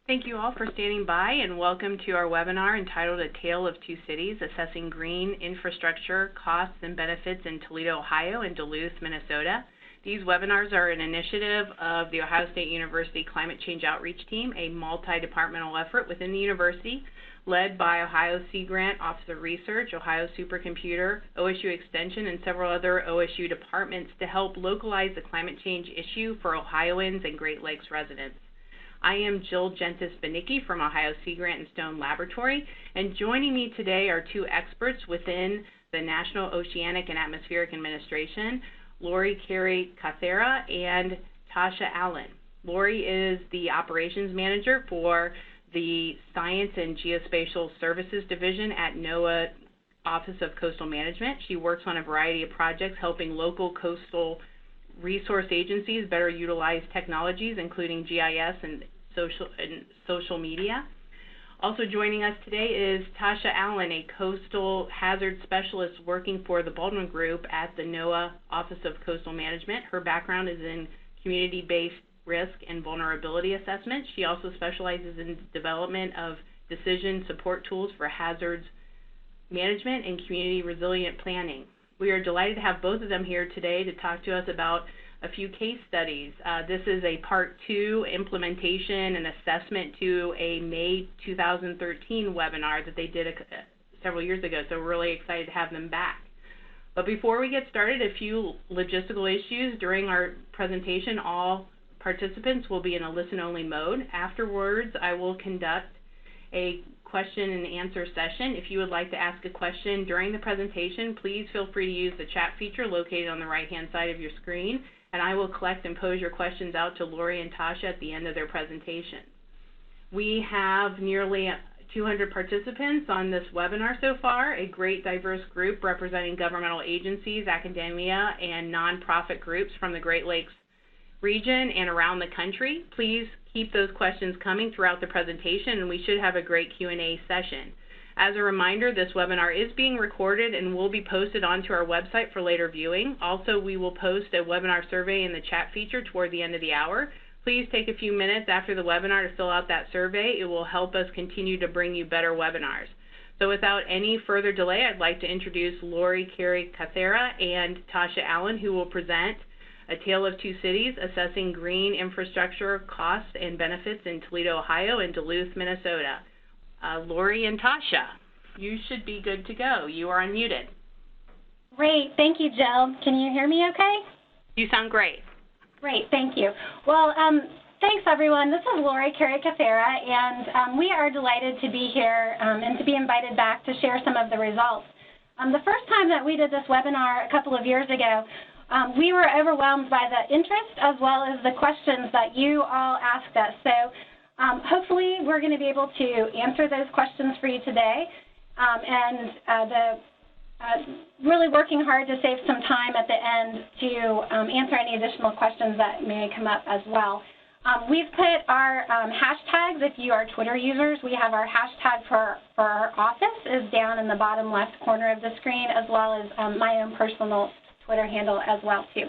Thank you all for standing by, and welcome to our webinar entitled A Tale of Two Cities, Assessing Green Infrastructure Costs and Benefits in Toledo, Ohio and Duluth, Minnesota. These webinars are an initiative of the Ohio State University Climate Change Outreach Team, a multi-departmental effort within the university led by Ohio Sea Grant, Office of Research, Ohio Supercomputer, OSU Extension, and several other OSU departments to help localize the climate change issue for Ohioans and Great Lakes residents. I am Jill Gentis-Benicki from Ohio Sea Grant and Stone Laboratory, and joining me today are two experts within the National Oceanic and Atmospheric Administration, Lori Carey-Cathera and Tasha Allen. Lori is the Operations Manager for the Science and Geospatial Services Division at NOAA Office of Coastal Management. She works on a variety of projects helping local coastal resource agencies better utilize technologies, including GIS and social media. Also joining us today is Tasha Allen, a coastal hazard specialist working for the Baldwin Group at the NOAA Office of Coastal Management. Her background is in community-based risk and vulnerability assessment. She also specializes in development of decision support tools for hazards management and community resilient planning. We are delighted to have both of them here today to talk to us about a few case studies. This is a Part 2 implementation and assessment to a May 2013 webinar that they did several years ago, so we're really excited to have them back. But before we get started, a few logistical issues. During our presentation, all participants will be in a listen-only mode. Afterwards, I will conduct a question and answer session. If you would like to ask a question during the presentation, please feel free to use the chat feature located on the right-hand side of your screen, and I will collect and pose your questions out to Lori and Tasha at the end of their presentation. We have nearly 200 participants on this webinar so far, a great diverse group representing governmental agencies, academia, and nonprofit groups from the Great Lakes region and around the country. Please keep those questions coming throughout the presentation, and we should have a great Q&A session. As a reminder, this webinar is being recorded and will be posted onto our website for later viewing. Also, we will post a webinar survey in the chat feature toward the end of the hour. Please take a few minutes after the webinar to fill out that survey. It will help us continue to bring you better webinars. So without any further delay, I'd like to introduce Lori Carey-Cathera and Tasha Allen, who will present A Tale of Two Cities, Assessing Green Infrastructure Costs and Benefits in Toledo, Ohio and Duluth, Minnesota. Lori and Tasha, you should be good to go. You are unmuted. Great. Thank you, Jill. Can you hear me okay? You sound great. Great. Thank you. Well, thanks, everyone. This is Lori Carey-Cathera, and we are delighted to be here and to be invited back to share some of the results. The first time that we did this webinar a couple of years ago, we were overwhelmed by the interest as well as the questions that you all asked us. So hopefully we're going to be able to answer those questions for you today, really working hard to save some time at the end to answer any additional questions that may come up as well. We've put our hashtags. If you are Twitter users, we have our hashtag for our office is down in the bottom left corner of the screen, as well as my own personal Twitter handle as well too.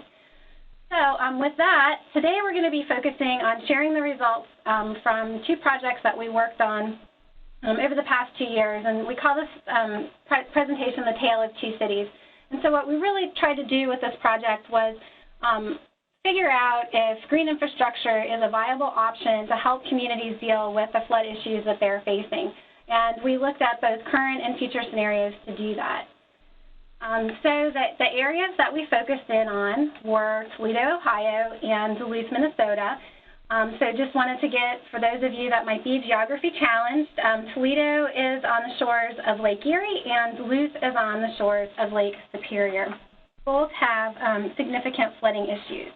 So with that, today we're going to be focusing on sharing the results from two projects that we worked on over the past 2 years, and we call this presentation The Tale of Two Cities. And so what we really tried to do with this project was figure out if green infrastructure is a viable option to help communities deal with the flood issues that they're facing. And we looked at both current and future scenarios to do that. So the areas that we focused in on were Toledo, Ohio, and Duluth, Minnesota. So just wanted to get, for those of you that might be geography challenged, Toledo is on the shores of Lake Erie, and Duluth is on the shores of Lake Superior. Both have significant flooding issues.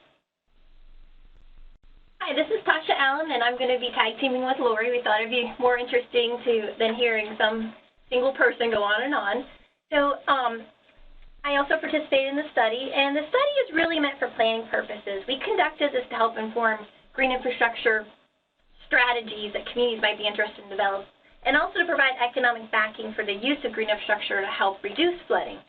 Hi, this is Tasha Allen, and I'm going to be tag teaming with Lori. We thought it'd be more interesting than hearing some single person go on and on. So I also participated in the study, and the study is really meant for planning purposes. We conducted this to help inform green infrastructure strategies that communities might be interested in developing, and also to provide economic backing for the use of green infrastructure to help reduce flooding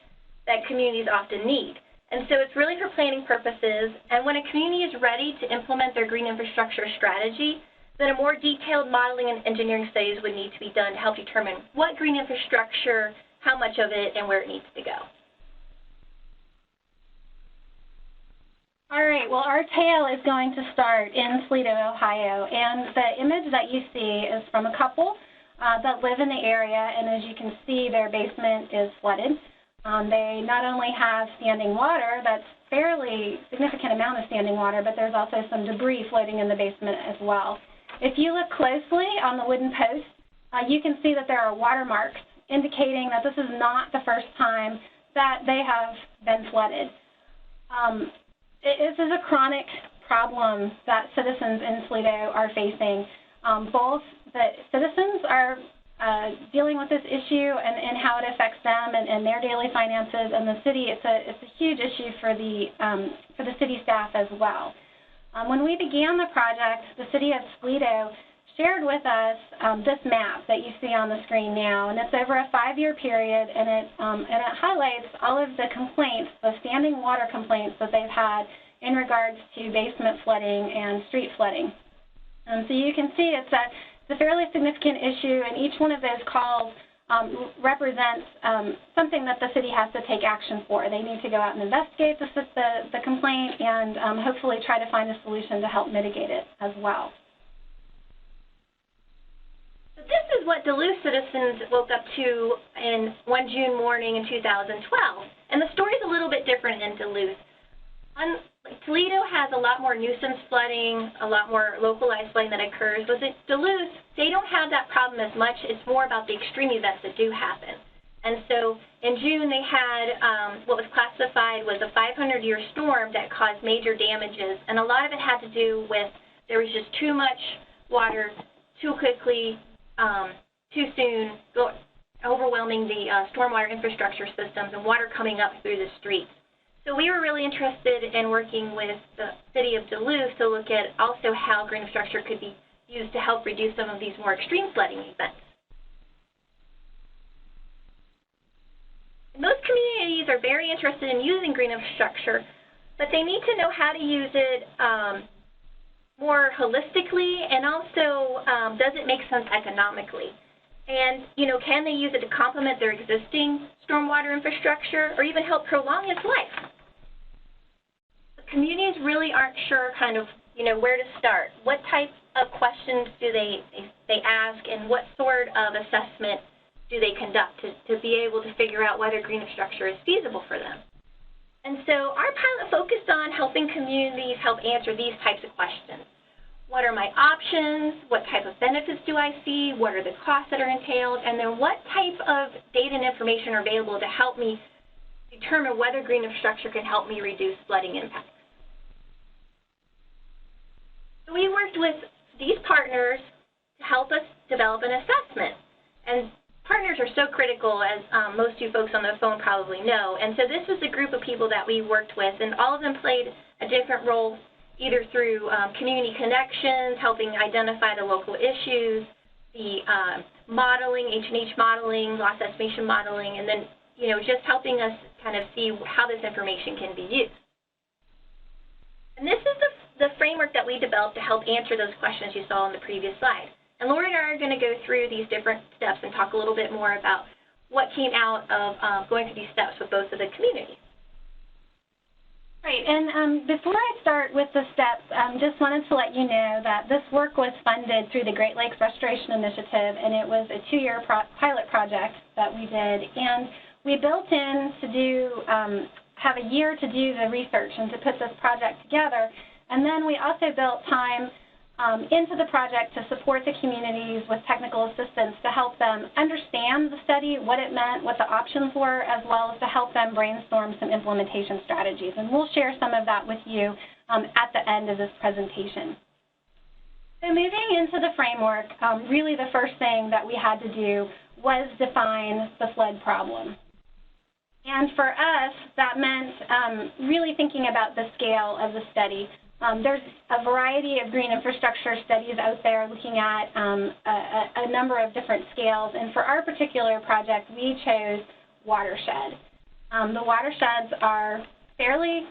that communities often need. And so it's really for planning purposes, and when a community is ready to implement their green infrastructure strategy, then a more detailed modeling and engineering studies would need to be done to help determine what green infrastructure, how much of it, and where it needs to go. All right, well, our tale is going to start in Toledo, Ohio, and the image that you see is from a couple that live in the area, and as you can see, their basement is flooded. They not only have standing water, that's fairly significant amount of standing water, but there's also some debris floating in the basement as well. If you look closely on the wooden post, you can see that there are watermarks indicating that this is not the first time that they have been flooded. This is a chronic problem that citizens in Toledo are facing. Both the citizens are dealing with this issue and how it affects them and their daily finances, and the city, it's a huge issue for the city staff as well. When we began the project, the city of Toledo shared with us this map that you see on the screen now, and it's over a 5-year period, and it highlights all of the complaints, the standing water complaints that they've had in regards to basement flooding and street flooding. So you can see it's a fairly significant issue, and each one of those calls represents something that the city has to take action for. They need to go out and investigate the complaint and hopefully try to find a solution to help mitigate it as well. This is what Duluth citizens woke up to in one June morning in 2012. And the story's a little bit different in Duluth. Toledo has a lot more nuisance flooding, a lot more localized flooding that occurs. But at Duluth, they don't have that problem as much. It's more about the extreme events that do happen. And so in June, they had what was classified was a 500-year storm that caused major damages. And a lot of it had to do with there was just too much water too quickly, too soon, overwhelming the stormwater infrastructure systems and water coming up through the streets. So we were really interested in working with the city of Duluth to look at also how green infrastructure could be used to help reduce some of these more extreme flooding events. Most communities are very interested in using green infrastructure, but they need to know how to use it more holistically, and also does it make sense economically? And, can they use it to complement their existing stormwater infrastructure or even help prolong its life? The communities really aren't sure where to start. What type of questions do they ask, and what sort of assessment do they conduct to be able to figure out whether green infrastructure is feasible for them? And so our pilot focused on helping communities help answer these types of questions. What are my options? What type of benefits do I see? What are the costs that are entailed? And then what type of data and information are available to help me determine whether green infrastructure can help me reduce flooding impacts? So we worked with these partners to help us develop an assessment. And partners are so critical, as most of you folks on the phone probably know. And so this is a group of people that we worked with, and all of them played a different role, either through community connections, helping identify the local issues, the modeling, H&H modeling, loss estimation modeling, and then just helping us kind of see how this information can be used. And this is the framework that we developed to help answer those questions you saw on the previous slide. And Lori and I are going to go through these different steps and talk a little bit more about what came out of going through these steps with both of the communities. Great, and before I start with the steps, just wanted to let you know that this work was funded through the Great Lakes Restoration Initiative, and it was a 2-year pilot project that we did. And we built in to have a year to do the research and to put this project together. And then we also built time into the project to support the communities with technical assistance to help them understand the study, what it meant, what the options were, as well as to help them brainstorm some implementation strategies. And we'll share some of that with you at the end of this presentation. So moving into the framework, really the first thing that we had to do was define the flood problem. And for us, that meant really thinking about the scale of the study. There's a variety of green infrastructure studies out there looking at a number of different scales. And for our particular project, we chose watershed. The watersheds are fairly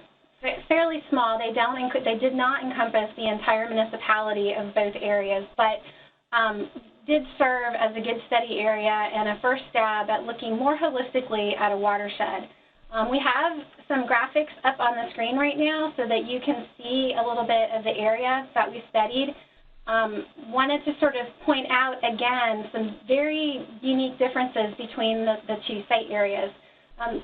fairly small. They did not encompass the entire municipality of both areas, but did serve as a good study area and a first stab at looking more holistically at a watershed. We have some graphics up on the screen right now so that you can see a little bit of the area that we studied. Wanted to sort of point out again some very unique differences between the two site areas.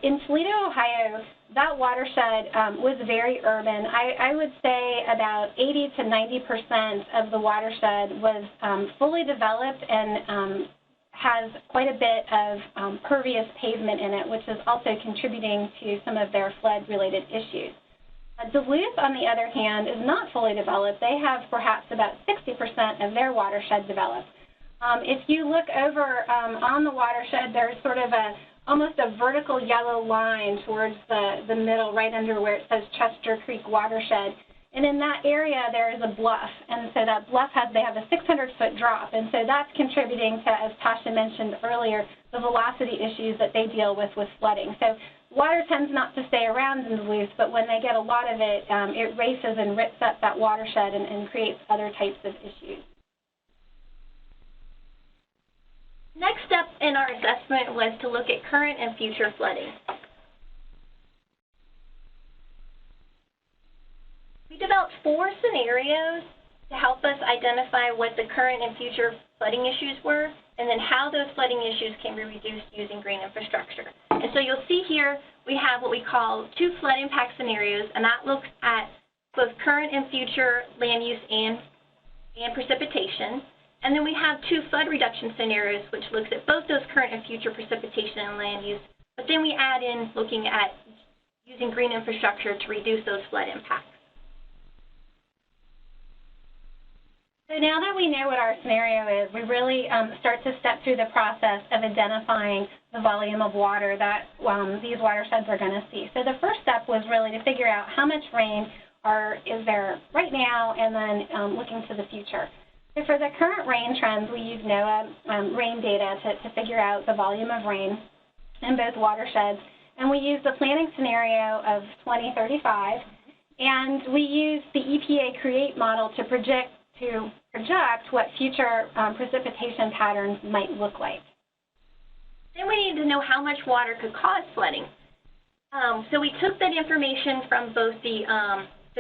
In Toledo, Ohio, that watershed was very urban. I would say about 80 to 90% of the watershed was fully developed and has quite a bit of pervious pavement in it, which is also contributing to some of their flood-related issues. Duluth, on the other hand, is not fully developed. They have perhaps about 60% of their watershed developed. If you look over on the watershed, there's sort of almost a vertical yellow line towards the middle, right under where it says Chester Creek Watershed. And in that area, there is a bluff. And so that bluff they have a 600-foot drop. And so that's contributing to, as Tasha mentioned earlier, the velocity issues that they deal with flooding. So water tends not to stay around in Duluth, but when they get a lot of it, it races and rips up that watershed and creates other types of issues. Next step in our assessment was to look at current and future flooding. We developed 4 scenarios to help us identify what the current and future flooding issues were, and then how those flooding issues can be reduced using green infrastructure. And so you'll see here we have what we call 2 flood impact scenarios, and that looks at both current and future land use and precipitation. And then we have 2 flood reduction scenarios, which looks at both those current and future precipitation and land use, but then we add in looking at using green infrastructure to reduce those flood impacts. So now that we know what our scenario is, we really start to step through the process of identifying the volume of water that these watersheds are going to see. So the first step was really to figure out how much rain is there right now, and then looking to the future. So for the current rain trends, we use NOAA rain data to figure out the volume of rain in both watersheds. And we use the planning scenario of 2035, and we use the EPA CREATE model to project what future precipitation patterns might look like. Then we need to know how much water could cause flooding. So we took that information from both the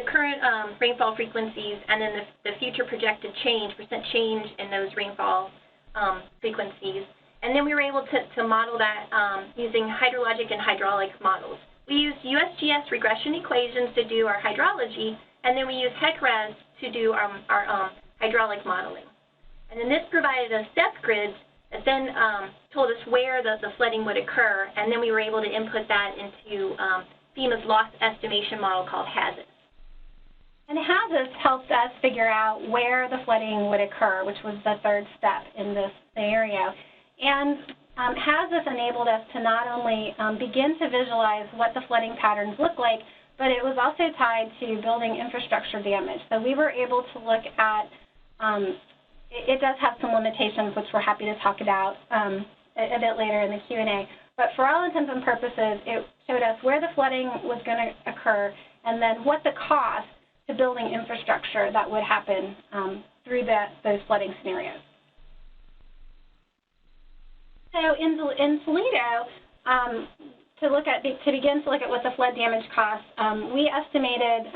current rainfall frequencies and then the future projected percent change in those rainfall frequencies. And then we were able to model that using hydrologic and hydraulic models. We used USGS regression equations to do our hydrology, and then we used HEC-RES to do our hydraulic modeling. And then this provided us depth grids that then told us where the flooding would occur, and then we were able to input that into FEMA's loss estimation model called HAZIS. And HAZIS helped us figure out where the flooding would occur, which was the third step in this scenario. And HAZIS enabled us to not only begin to visualize what the flooding patterns look like, but it was also tied to building infrastructure damage. So we were able to look at, it does have some limitations, which we're happy to talk about a bit later in the Q&A. But for all intents and purposes, it showed us where the flooding was going to occur, and then what the cost to building infrastructure that would happen through those flooding scenarios. So in Toledo, to begin to look at what the flood damage costs, we estimated,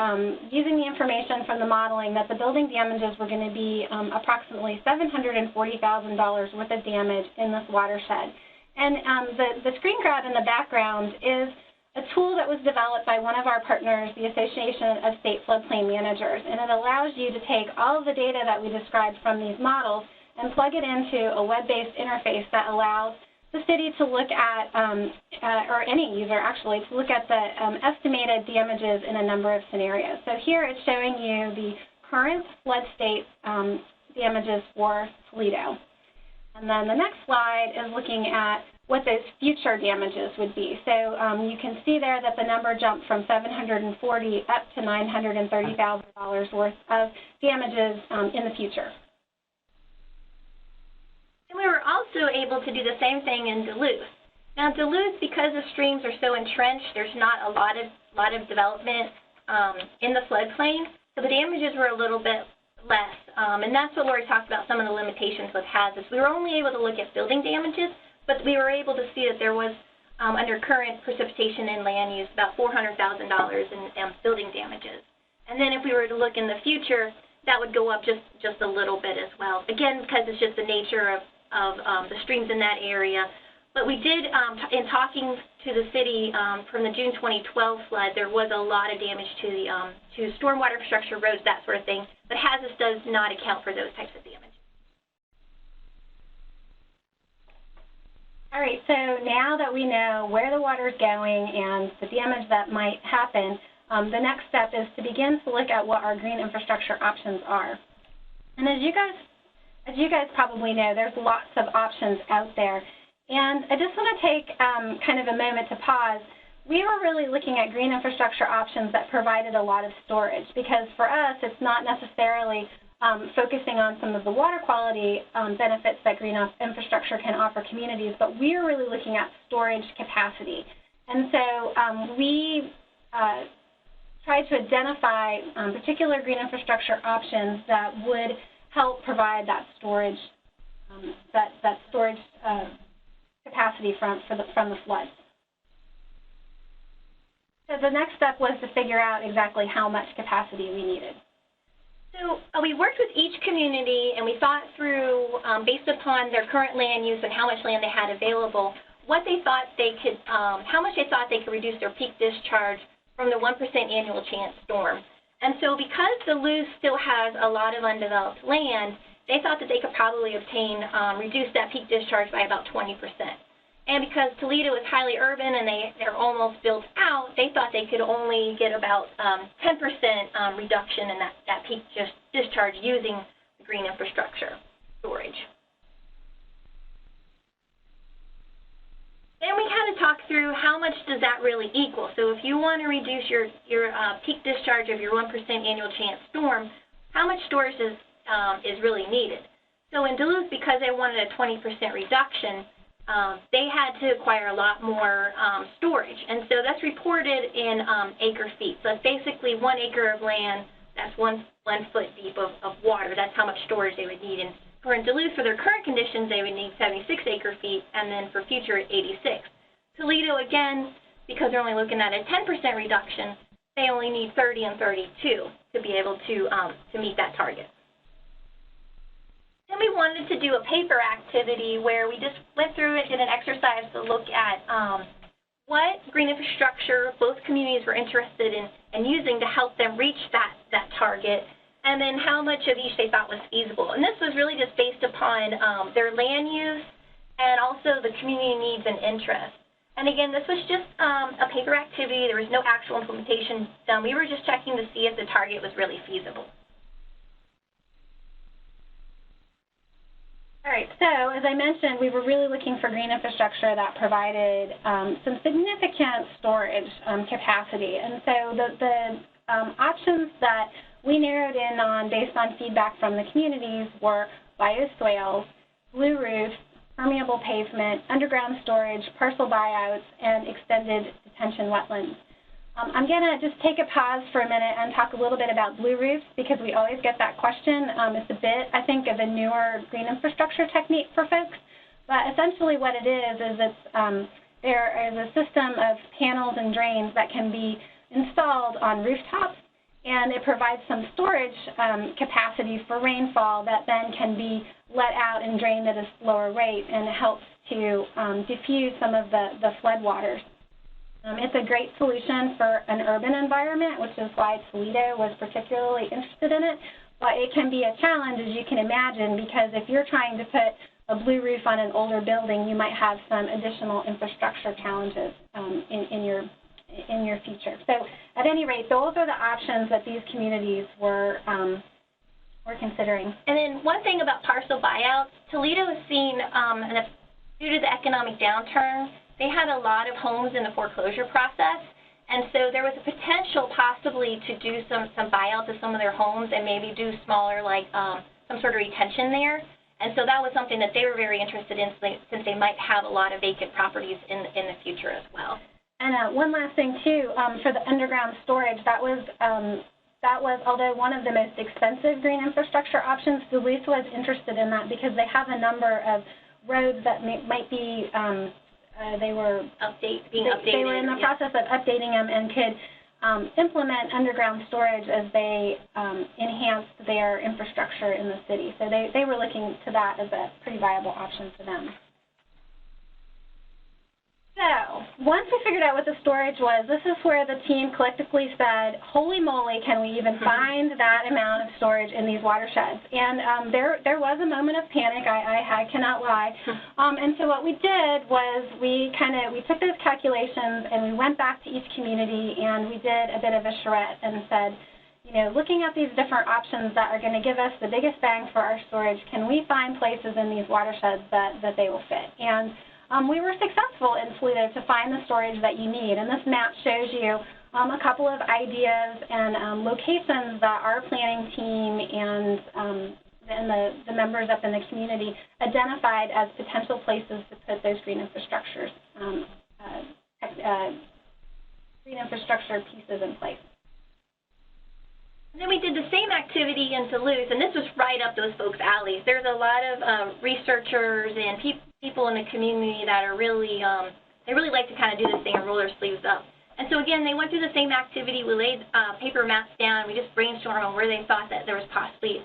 using the information from the modeling, that the building damages were going to be approximately $740,000 worth of damage in this watershed. And the screen grab in the background is a tool that was developed by one of our partners, the Association of State Floodplain Managers, and it allows you to take all of the data that we described from these models and plug it into a web-based interface that allows the city to look at, or any user actually, to look at the estimated damages in a number of scenarios. So here it's showing you the current flood state damages for Toledo. And then the next slide is looking at what those future damages would be. So you can see there that the number jumped from $740,000 up to $930,000 worth of damages in the future. And we were also able to do the same thing in Duluth. Now Duluth, because the streams are so entrenched, there's not a lot of development in the floodplain, so the damages were a little bit less. And that's what Lori talked about, some of the limitations with hazards. We were only able to look at building damages, but we were able to see that there was, under current precipitation and land use, about $400,000 in building damages. And then if we were to look in the future, that would go up just a little bit as well. Again, because it's just the nature of the streams in that area. But we did, in talking to the city from the June 2012 flood, there was a lot of damage to the to stormwater infrastructure, roads, that sort of thing. But hazards does not account for those types of damage. All right, so now that we know where the water is going and the damage that might happen, the next step is to begin to look at what our green infrastructure options are. And as you guys probably know, there's lots of options out there. And I just want to take kind of a moment to pause. We were really looking at green infrastructure options that provided a lot of storage, because for us, it's not necessarily focusing on some of the water quality benefits that green infrastructure can offer communities, but we're really looking at storage capacity. And so we tried to identify particular green infrastructure options that would help provide that storage, capacity from the floods. So the next step was to figure out exactly how much capacity we needed. So we worked with each community and we thought through, based upon their current land use and how much land they had available, what they thought they could, how much they thought they could reduce their peak discharge from the 1% annual chance storm. And so because Duluth still has a lot of undeveloped land, they thought that they could probably reduce that peak discharge by about 20%. And because Toledo is highly urban and they're almost built out, they thought they could only get about 10% reduction in that peak discharge using the green infrastructure storage. Then we had to talk through how much does that really equal. So if you want to reduce your peak discharge of your 1% annual chance storm, how much storage is really needed? So in Duluth, because they wanted a 20% reduction, they had to acquire a lot more storage. And so that's reported in acre feet. So that's basically 1 acre of land, that's one foot deep of water. That's how much storage they would need. And for in Duluth, for their current conditions, they would need 76 acre feet, and then for future, 86. Toledo, again, because they're only looking at a 10% reduction, they only need 30 and 32 to be able to meet that target. Then we wanted to do a paper activity where we just went through it, did an exercise to look at what green infrastructure both communities were interested in using to help them reach that target, and then how much of each they thought was feasible. And this was really just based upon their land use and also the community needs and interests. And again, this was just a paper activity. There was no actual implementation done. We were just checking to see if the target was really feasible. All right, so as I mentioned, we were really looking for green infrastructure that provided some significant storage capacity. And so the options that we narrowed in on based on feedback from the communities were bioswales, blue roofs, permeable pavement, underground storage, parcel buyouts, and extended detention wetlands. I'm going to just take a pause for a minute and talk a little bit about blue roofs, because we always get that question. It's a bit, I think, of a newer green infrastructure technique for folks. But essentially what it is it's, there is a system of panels and drains that can be installed on rooftops, and it provides some storage capacity for rainfall that then can be let out and drained at a slower rate, and it helps to diffuse some of the flood waters. It's a great solution for an urban environment, which is why Toledo was particularly interested in it. But it can be a challenge, as you can imagine, because if you're trying to put a blue roof on an older building, you might have some additional infrastructure challenges in your future. So at any rate, those are the options that these communities were considering. And then one thing about parcel buyouts, Toledo has seen, due to the economic downturn, they had a lot of homes in the foreclosure process, and so there was a potential possibly to do some buyouts of some of their homes and maybe do smaller, like some sort of retention there. And so that was something that they were very interested in, since they might have a lot of vacant properties in the future as well. And one last thing too, for the underground storage, that was although one of the most expensive green infrastructure options, Duluth was interested in that because they have a number of roads that might be they were updated. They were in the process of updating them and could implement underground storage as they enhanced their infrastructure in the city. So they were looking to that as a pretty viable option for them. So once we figured out what the storage was, this is where the team collectively said, holy moly, can we even find that amount of storage in these watersheds? And there was a moment of panic, I cannot lie. And so what we did was we took those calculations and we went back to each community and we did a bit of a charrette and said, you know, looking at these different options that are going to give us the biggest bang for our storage, can we find places in these watersheds that they will fit? And we were successful in Toledo to find the storage that you need, and this map shows you a couple of ideas and locations that our planning team and the members up in the community identified as potential places to put those green infrastructure pieces in place. And then we did the same activity in Duluth, and this was right up those folks' alleys. There's a lot of researchers and people in the community that are really, they really like to kind of do this thing and roll their sleeves up. And so again, they went through the same activity. We laid paper maps down. We just brainstormed on where they thought that there was possibly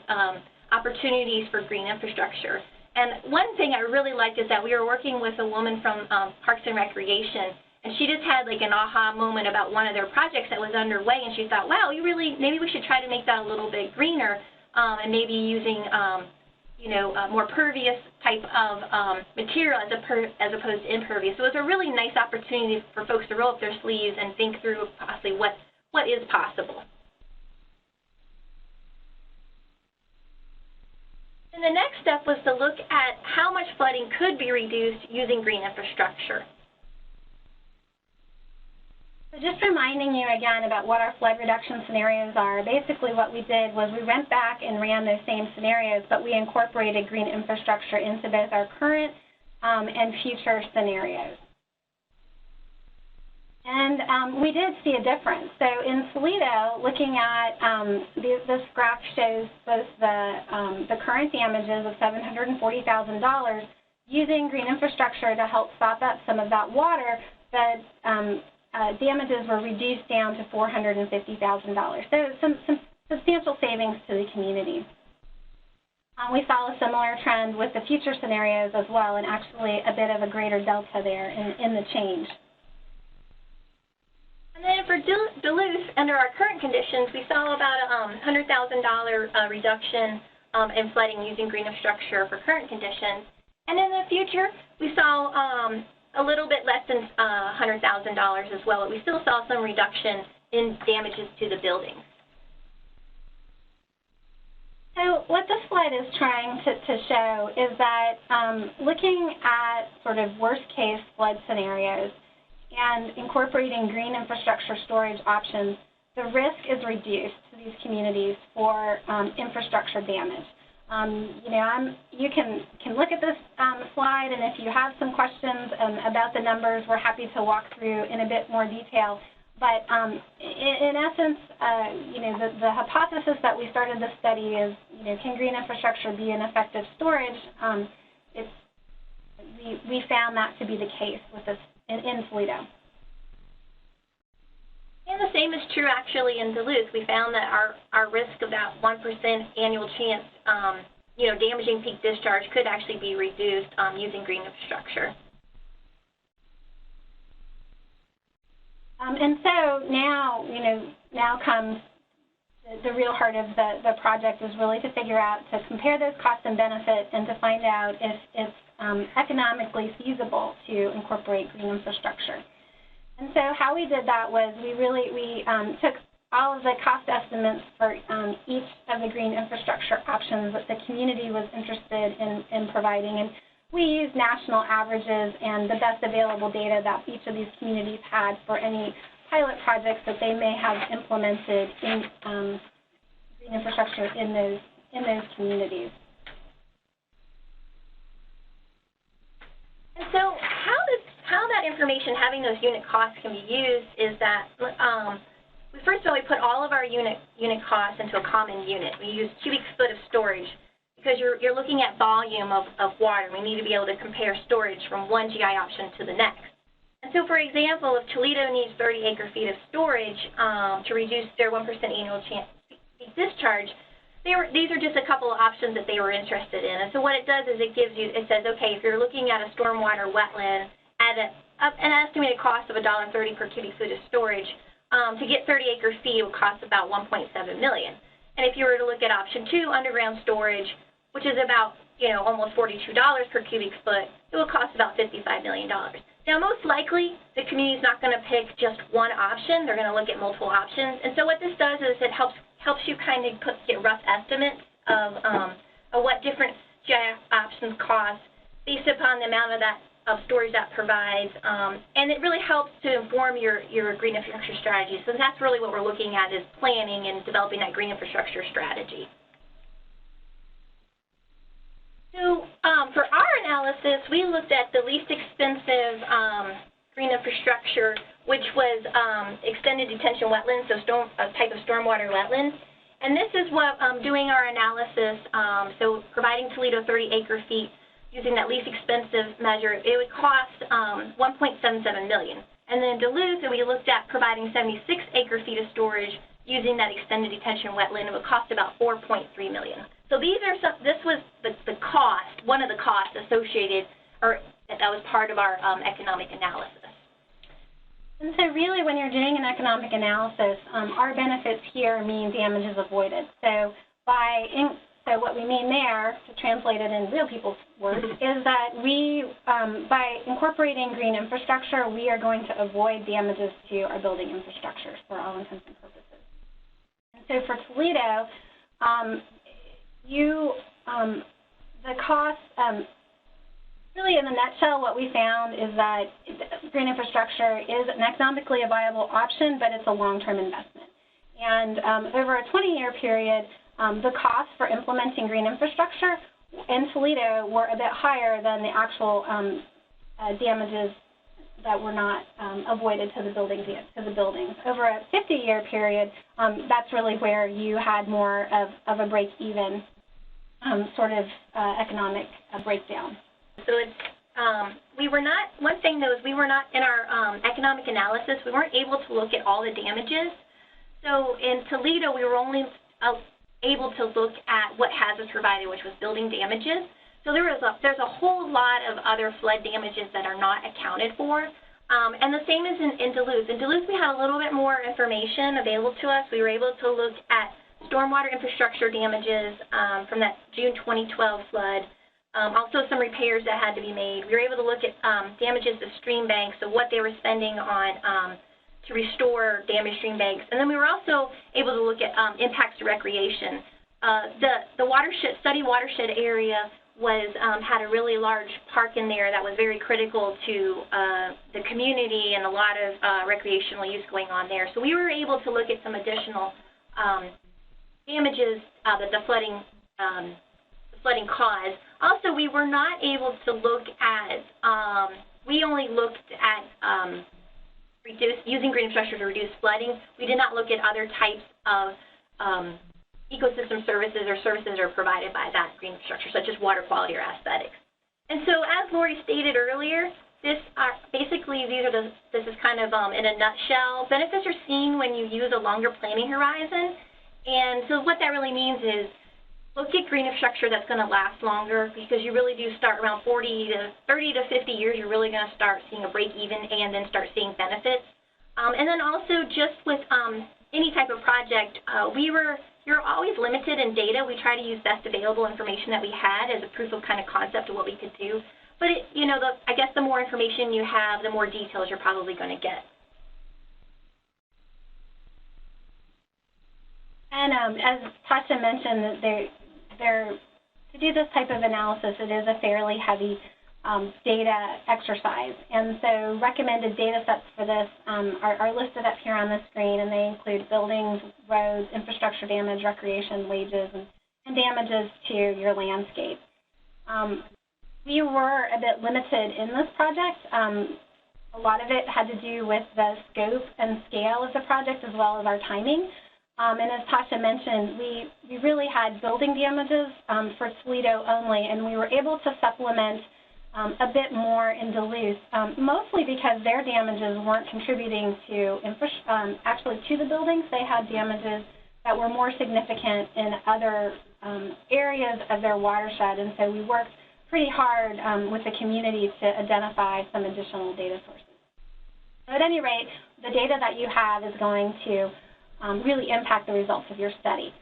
opportunities for green infrastructure. And one thing I really liked is that we were working with a woman from Parks and Recreation, and she just had like an aha moment about one of their projects that was underway, and she thought, wow, maybe we should try to make that a little bit greener, and maybe using more pervious type of material as opposed to impervious. So it was a really nice opportunity for folks to roll up their sleeves and think through possibly what is possible. And the next step was to look at how much flooding could be reduced using green infrastructure. So just reminding you again about what our flood reduction scenarios are. Basically what we did was we went back and ran those same scenarios, but we incorporated green infrastructure into both our current and future scenarios. And we did see a difference. So in Toledo, looking at this graph shows both the current damages of $740,000 using green infrastructure to help stop up some of that water, but damages were reduced down to $450,000. So some substantial savings to the community. We saw a similar trend with the future scenarios as well, and actually a bit of a greater delta there in the change. And then for Duluth, under our current conditions, we saw about a $100,000 reduction in flooding using green infrastructure for current conditions. And in the future, we saw a little bit less than $100,000 as well. We still saw some reduction in damages to the buildings. So what this slide is trying to show is that looking at sort of worst-case flood scenarios and incorporating green infrastructure storage options, the risk is reduced to these communities for infrastructure damage. You can look at this slide, and if you have some questions about the numbers, we're happy to walk through in a bit more detail. But in essence, the hypothesis that we started this study is, can green infrastructure be an effective storage? We found that to be the case with this in Toledo. And the same is true actually in Duluth. We found that our risk of that 1% annual chance, damaging peak discharge could actually be reduced using green infrastructure. And so now comes the real heart of the project, is really to figure out, to compare those costs and benefits and to find out if it's economically feasible to incorporate green infrastructure. And so how we did that was we took all of the cost estimates for each of the green infrastructure options that the community was interested in providing, and we used national averages and the best available data that each of these communities had for any pilot projects that they may have implemented in green infrastructure in those communities. And so how that information mentioned, having those unit costs can be used is that first of all, we put all of our unit costs into a common unit. We use cubic foot of storage because you're looking at volume of water. We need to be able to compare storage from one GI option to the next. And so, for example, if Toledo needs 30 acre-feet of storage to reduce their 1% annual discharge, these are just a couple of options that they were interested in. And so what it does is it says, okay, if you're looking at a stormwater wetland at an estimated cost of $1.30 per cubic foot of storage, to get 30 acre-feet, it would cost about $1.7 million. And if you were to look at option 2, underground storage, which is about, almost $42 per cubic foot, it would cost about $55 million. Now, most likely, the community is not going to pick just one option. They're going to look at multiple options. And so what this does is it helps you kind of get rough estimates of what different GI options cost based upon the amount of storage that provides. And it really helps to inform your green infrastructure strategy. So that's really what we're looking at, is planning and developing that green infrastructure strategy. So for our analysis, we looked at the least expensive green infrastructure, which was extended detention wetlands, so a type of stormwater wetland. And this is what, doing our analysis, so providing Toledo 30 acre-feet using that least expensive measure, it would cost $1.77 million. And then Duluth, we looked at providing 76 acre-feet of storage using that extended detention wetland. It would cost about $4.3 million. So this was the cost, one of the costs associated, or that was part of our economic analysis. And so really, when you're doing an economic analysis, our benefits here mean damages avoided. So what we mean there, to translate it in real people's words, is that by incorporating green infrastructure, we are going to avoid damages to our building infrastructure for all intents and purposes. And so for Toledo, the cost, really in a nutshell, what we found is that green infrastructure is an economically a viable option, but it's a long-term investment. And over a 20-year period, the costs for implementing green infrastructure in Toledo were a bit higher than the actual damages that were not avoided to the buildings. Over a 50-year period, that's really where you had more of a break-even sort of economic breakdown. So it's, one thing though is we were not, in our economic analysis, we weren't able to look at all the damages. So in Toledo, we were only able to look at what hazards provided, which was building damages. So there's a whole lot of other flood damages that are not accounted for. And the same is in Duluth. In Duluth, we had a little bit more information available to us. We were able to look at stormwater infrastructure damages from that June 2012 flood. Also some repairs that had to be made. We were able to look at damages to stream banks, so what they were spending on to restore damaged stream banks. And then we were also able to look at impacts to recreation. The study watershed area had a really large park in there that was very critical to the community and a lot of recreational use going on there. So we were able to look at some additional damages that the flooding caused. Also, we were not able to look at, we only looked at using green infrastructure to reduce flooding. We did not look at other types of ecosystem services or services that are provided by that green infrastructure, such as water quality or aesthetics. And so, as Lori stated earlier, this is kind of in a nutshell. Benefits are seen when you use a longer planning horizon. And so what that really means is look at green infrastructure that's going to last longer, because you really do start around 30 to 50 years, you're really going to start seeing a break even and then start seeing benefits. And then also just with any type of project, you're always limited in data. We try to use best available information that we had as a proof of kind of concept of what we could do. But I guess the more information you have, the more details you're probably going to get. And as Tasha mentioned, to do this type of analysis, it is a fairly heavy data exercise. And so recommended data sets for this are listed up here on the screen, and they include buildings, roads, infrastructure damage, recreation, wages, and damages to your landscape. We were a bit limited in this project. A A lot of it had to do with the scope and scale of the project as well as our timing. And as Tasha mentioned, we really had building damages for Toledo only, and we were able to supplement a bit more in Duluth, mostly because their damages weren't contributing to actually to the buildings. They had damages that were more significant in other areas of their watershed, and so we worked pretty hard with the community to identify some additional data sources. So at any rate, the data that you have is going to really impact the results of your study.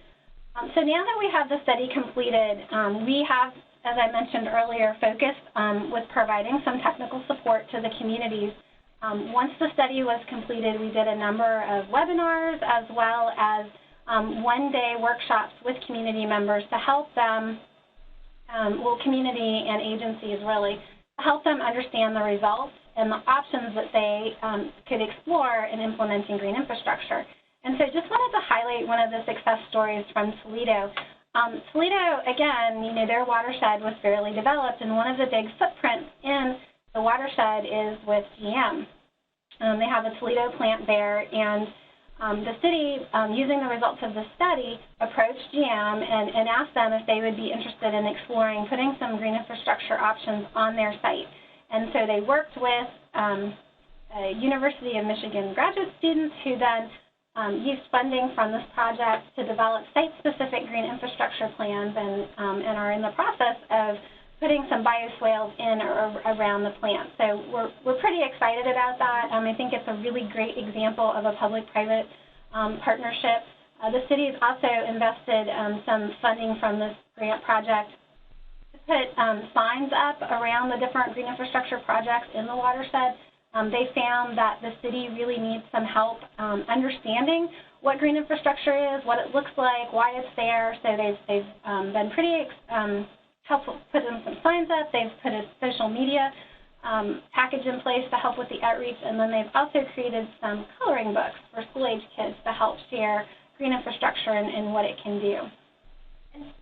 So now that we have the study completed, we have, as I mentioned earlier, focused with providing some technical support to the communities. Once the study was completed, we did a number of webinars as well as one-day workshops with community members to help them, community and agencies really, to help them understand the results and the options that they could explore in implementing green infrastructure. And so just wanted to highlight one of the success stories from Toledo. Toledo, again, their watershed was fairly developed, and one of the big footprints in the watershed is with GM. They have a Toledo plant there, and the city, using the results of the study, approached GM and asked them if they would be interested in exploring putting some green infrastructure options on their site. And so they worked with University of Michigan graduate students who then used funding from this project to develop site-specific green infrastructure plans and are in the process of putting some bioswales in or around the plant. So we're pretty excited about that. I think it's a really great example of a public-private partnership. The city has also invested some funding from this grant project to put signs up around the different green infrastructure projects in the watershed. They found that the city really needs some help understanding what green infrastructure is, what it looks like, why it's there. So they've been pretty helpful, putting some signs up. They've put a social media package in place to help with the outreach, and then they've also created some coloring books for school-age kids to help share green infrastructure and what it can do.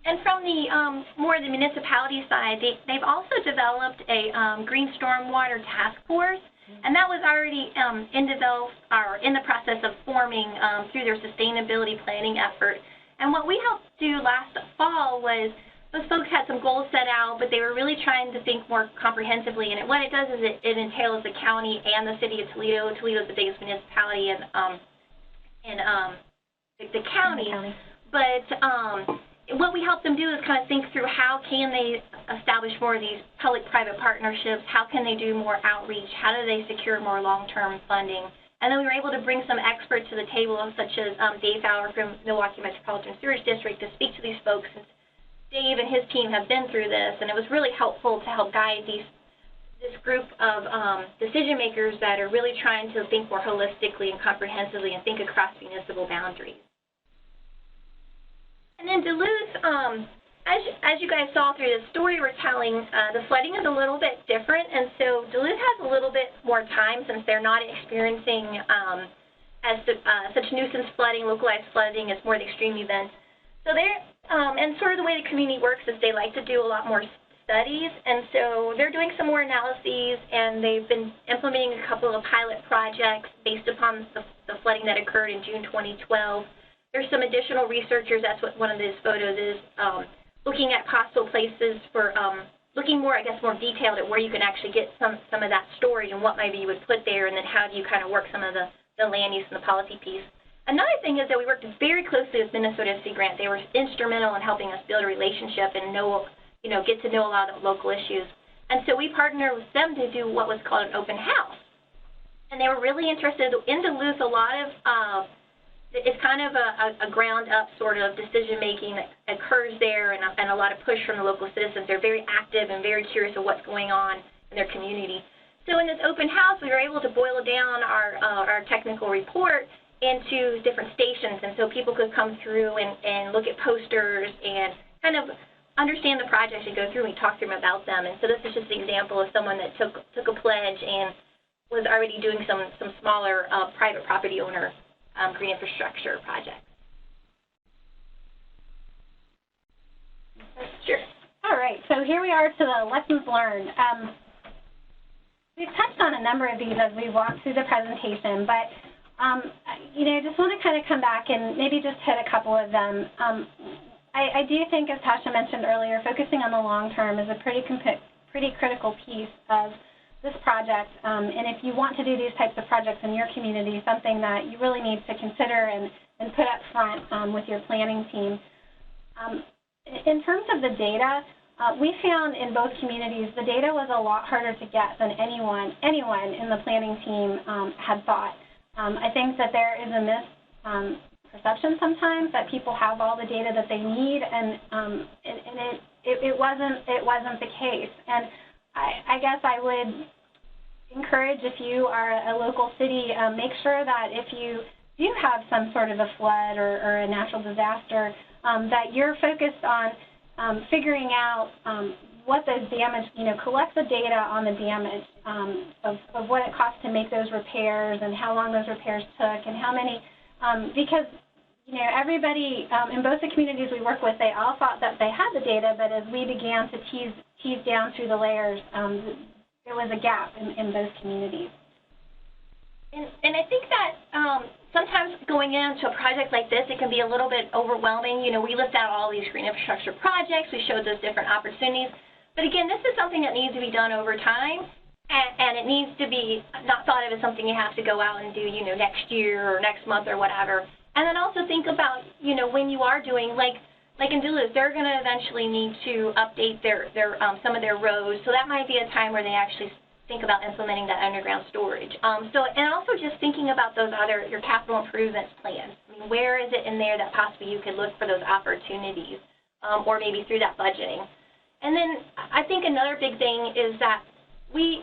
And from the more the municipality side, they've also developed a green stormwater task force. And that was already in the process of forming through their sustainability planning effort. And what we helped do last fall was those folks had some goals set out, but they were really trying to think more comprehensively. And what it does is it entails the county and the city of Toledo. Toledo is the biggest municipality in the county. But what we help them do is kind of think through how can they establish more of these public-private partnerships, how can they do more outreach, how do they secure more long-term funding. And then we were able to bring some experts to the table, such as Dave Fowler from Milwaukee Metropolitan Sewerage District, to speak to these folks. Since Dave and his team have been through this, and it was really helpful to help guide this group of decision makers that are really trying to think more holistically and comprehensively and think across municipal boundaries. And then Duluth, as you guys saw through the story we're telling, the flooding is a little bit different, and so Duluth has a little bit more time since they're not experiencing such nuisance flooding, localized flooding. It's more the extreme events. So and sort of the way the community works is they like to do a lot more studies, and so they're doing some more analyses, and they've been implementing a couple of pilot projects based upon the flooding that occurred in June 2012. There's some additional researchers, that's what one of these photos is, looking at coastal places for, looking more, I guess, more detailed at where you can actually get some of that storage and what maybe you would put there, and then how do you kind of work some of the land use and the policy piece. Another thing is that we worked very closely with Minnesota Sea Grant. They were instrumental in helping us build a relationship and get to know a lot of local issues. And so we partnered with them to do what was called an open house. And they were really interested in Duluth. A lot of it's kind of a ground-up sort of decision-making that occurs there, and a lot of push from the local citizens. They're very active and very curious of what's going on in their community. So in this open house, we were able to boil down our technical report into different stations, and so people could come through and look at posters and kind of understand the projects and go through and talk to them about them. And so this is just an example of someone that took a pledge and was already doing some smaller private property owner green infrastructure projects. Sure. All right, so here we are to the lessons learned. we've touched on a number of these as we walked through the presentation, but just want to kind of come back and maybe just hit a couple of them. I do think, as Tasha mentioned earlier, focusing on the long term is a pretty critical piece of this project, and if you want to do these types of projects in your community, something that you really need to consider and put up front with your planning team. In terms of the data, we found in both communities the data was a lot harder to get than anyone in the planning team had thought. I think that there is a misperception sometimes that people have all the data that they need, and it wasn't the case. And I guess I would encourage, if you are a local city, make sure that if you do have some sort of a flood or a natural disaster, that you're focused on figuring out what those damage, collect the data on the damage of what it costs to make those repairs and how long those repairs took and how many, because, everybody in both the communities we work with, they all thought that they had the data, but as we began to tease down through the layers, there was a gap in those communities. And I think that sometimes going into a project like this, it can be a little bit overwhelming. We list out all these green infrastructure projects. We showed those different opportunities. But again, this is something that needs to be done over time, and it needs to be not thought of as something you have to go out and do, next year or next month or whatever. And then also think about, when you are doing, like in Duluth, they're going to eventually need to update their some of their roads. So that might be a time where they actually think about implementing that underground storage. And also just thinking about your capital improvements plans. I mean, where is it in there that possibly you could look for those opportunities, or maybe through that budgeting. And then I think another big thing is that we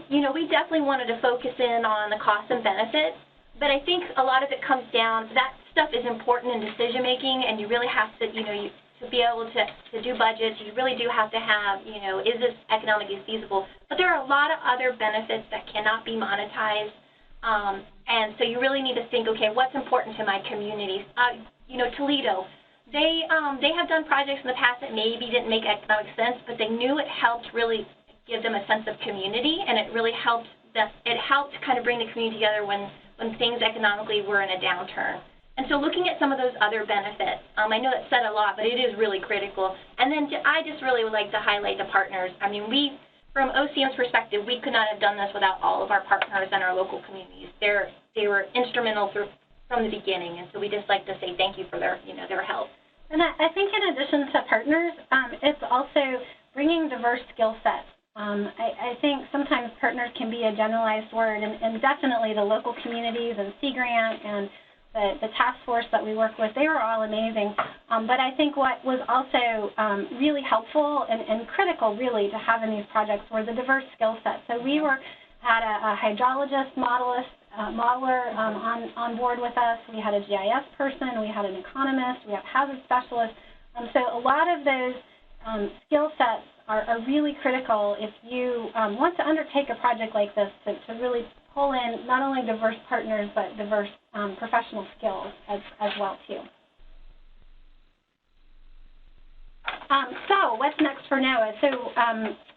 definitely wanted to focus in on the costs and benefits, but I think a lot of it comes down, that stuff is important in decision making, and you really have to, to be able to do budgets, you really do have to have, is this economically feasible? But there are a lot of other benefits that cannot be monetized, and so you really need to think, okay, what's important to my community? Toledo, they have done projects in the past that maybe didn't make economic sense, but they knew it helped really give them a sense of community, and it really helped kind of bring the community together when things economically were in a downturn. And so looking at some of those other benefits, I know that said a lot, but it is really critical. And then I just really would like to highlight the partners. I mean, from OCM's perspective, we could not have done this without all of our partners and our local communities. They were instrumental from the beginning, and so we just like to say thank you for their help. And I think in addition to partners, it's also bringing diverse skill sets. I think sometimes partners can be a generalized word, and definitely the local communities and Sea Grant and the task force that we work with, they were all amazing. But I think what was also really helpful and critical, really, to have in these projects were the diverse skill sets. So we had a hydrologist, modeler on board with us. We had a GIS person. We had an economist. We have hazard specialists. So a lot of those skill sets are really critical if you want to undertake a project like this, to really pull in not only diverse partners but diverse professional skills as well too. So what's next for NOAA? So